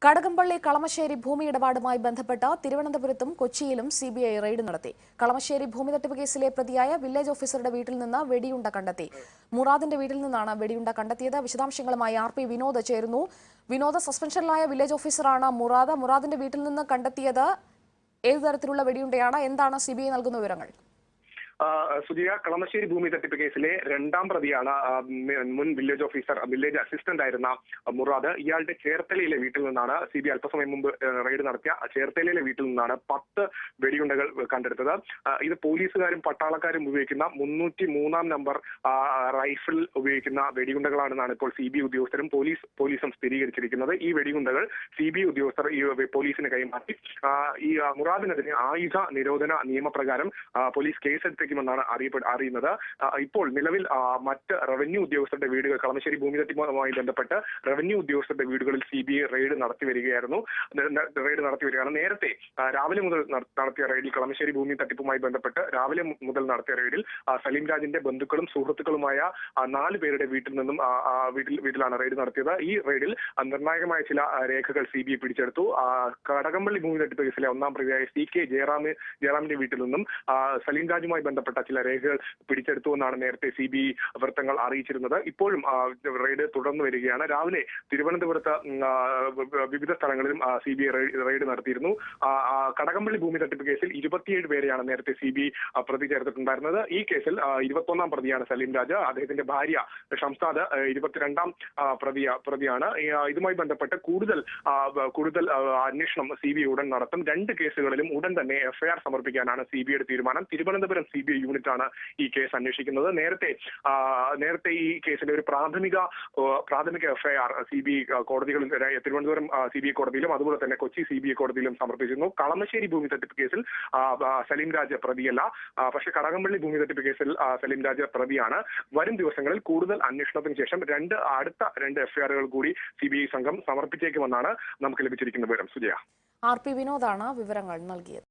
കടകംപള്ളി കളമശ്ശേരി ഭൂമി ഇടപാടുമായി ബന്ധപ്പെട്ട തിരുവനന്തപുരത്തും കൊച്ചിയിലും സിബിഐ റെയ്ഡ് നടത്തി. കളമശ്ശേരി ഭൂമി തട്ടിപ്പ് കേസിലെ പ്രതിയായ വില്ലേജ് ഓഫീസറുടെ വീട്ടിൽ നിന്ന് വെടിയുണ്ട കണ്ടെത്തി. മുറാദിന്റെ വീട്ടിൽ നിന്നാണ് വെടിയുണ്ട കണ്ടെത്തിയത്. വിശദാംശങ്ങളുമായി RP വിനോദ് ചേരുന്നു. വിനോദ്, സസ്പെൻഷനിലായ വില്ലേജ് ഓഫീസറാണ് മുറാദ്. മുറാദിന്റെ വീട്ടിൽ നിന്ന് കണ്ടെത്തിയത് ഏതു തരത്തിലുള്ള വെടിയുണ്ടയാണ്? എന്താണ് സിബിഐ നൽകുന്ന വിവരങ്ങൾ? സുജിയ, കളമശ്ശേരി ഭൂമി തട്ടിപ്പ് കേസിലെ രണ്ടാം പ്രതിയാണ് മുൻ വില്ലേജ് ഓഫീസർ, വില്ലേജ് അസിസ്റ്റന്റ് ആയിരുന്ന മുറാദ്. ഇയാളുടെ ചേർത്തലയിലെ വീട്ടിൽ നിന്നാണ് CBI അല്പസമയം മുമ്പ് റെയ്ഡ് നടത്തിയ ചേർത്തലയിലെ വീട്ടിൽ നിന്നാണ് 10 വെടിയുണ്ടകൾ കണ്ടെടുത്തത്. ഇത് പോലീസുകാരും പട്ടാളക്കാരും ഉപയോഗിക്കുന്ന 303-ാം നമ്പർ റൈഫിൾ ഉപയോഗിക്കുന്ന വെടിയുണ്ടകളാണെന്നാണ് ഇപ്പോൾ CBI ഉദ്യോഗസ്ഥരും പോലീസും സ്ഥിരീകരിച്ചിരിക്കുന്നത്. ഈ വെടിയുണ്ടകൾ CBI ഉദ്യോഗസ്ഥർ പോലീസിന് കൈമാറി. ഈ മുറാദിനെതിരെ ആയുധ നിരോധന നിയമപ്രകാരം പോലീസ് കേസെടുത്ത് ാണ് അറിയുന്നത്. ഇപ്പോൾ നിലവിൽ മറ്റ് റവന്യൂ ഉദ്യോഗസ്ഥരുടെ വീടുകൾ, കളമശ്ശേരി ഭൂമി തട്ടിപ്പുമായി ബന്ധപ്പെട്ട് റവന്യൂ ഉദ്യോഗസ്ഥരുടെ വീടുകളിൽ CBI റെയ്ഡ് നടത്തി വരികയാണ്. നേരത്തെ രാവിലെ മുതൽ നടത്തിയ റെയ്ഡിൽ, കളമശ്ശേരി ഭൂമി തട്ടിപ്പുമായി ബന്ധപ്പെട്ട് രാവിലെ മുതൽ നടത്തിയ റെയ്ഡിൽ സലീം രാജിന്റെ ബന്ധുക്കളും സുഹൃത്തുക്കളുമായ 4 പേരുടെ വീട്ടിലാണ് റെയ്ഡ് നടത്തിയത്. ഈ റെയ്ഡിൽ നിർണായകമായ ചില രേഖകൾ CBI പിടിച്ചെടുത്തു. കടകംപള്ളി ഭൂമി തട്ടിപ്പ് കേസിലെ ഒന്നാം പ്രതിയായ CK ജയറാമിന്റെ വീട്ടിൽ നിന്നും സലീം രാജുമായി ബന്ധപ്പെട്ട ചില രേഖകൾ പിടിച്ചെടുത്തു എന്നാണ് നേരത്തെ CBI വൃത്തങ്ങൾ അറിയിച്ചിരുന്നത്. ഇപ്പോഴും റെയ്ഡ് തുടർന്നു വരികയാണ്. രാവിലെ തിരുവനന്തപുരത്ത് വിവിധ സ്ഥലങ്ങളിലും CBI റെയ്ഡ് നടത്തിയിരുന്നു. കടകംപള്ളി ഭൂമി തട്ടിപ്പ് കേസിൽ 27 പേരെയാണ് നേരത്തെ CBI പ്രതി ചേർത്തിട്ടുണ്ടായിരുന്നത്. ഈ കേസിൽ 21-ാം പ്രതിയാണ് സലീം രാജ്. അദ്ദേഹത്തിന്റെ ഭാര്യ ഷംസാദ് 22-ാം പ്രതിയാണ്. ഇതുമായി ബന്ധപ്പെട്ട് കൂടുതൽ അന്വേഷണം CBI ഉടൻ നടത്തും. 2 കേസുകളിലും ഉടൻ തന്നെ FIR സമർപ്പിക്കാനാണ് CBIയുടെ തീരുമാനം. തിരുവനന്തപുരം CBI യൂണിറ്റാണ് ഈ കേസ് അന്വേഷിക്കുന്നത്. നേരത്തെ ഈ കേസിലെ ഒരു പ്രാഥമിക FIR CBI കോടതികളിൽ, തിരുവനന്തപുരം CBI കോടതിയിലും അതുപോലെ തന്നെ കൊച്ചി CBI കോടതിയിലും സമർപ്പിച്ചിരുന്നു. കളമശ്ശേരി ഭൂമി തട്ടിപ്പ് കേസിൽ സലീം രാജ് പ്രതിയല്ല. പക്ഷേ കടകംപള്ളി ഭൂമി തട്ടിപ്പ് കേസിൽ സലീം രാജ് പ്രതിയാണ്. വരും ദിവസങ്ങളിൽ കൂടുതൽ അന്വേഷണത്തിന് ശേഷം അടുത്ത 2 FIRകൾ കൂടി CBI സംഘം സമർപ്പിച്ചേക്കുമെന്നാണ് നമുക്ക് ലഭിച്ചിരിക്കുന്ന വിവരം. സുജയ, RP വിനോദാണ് വിവരങ്ങൾ നൽകിയത്.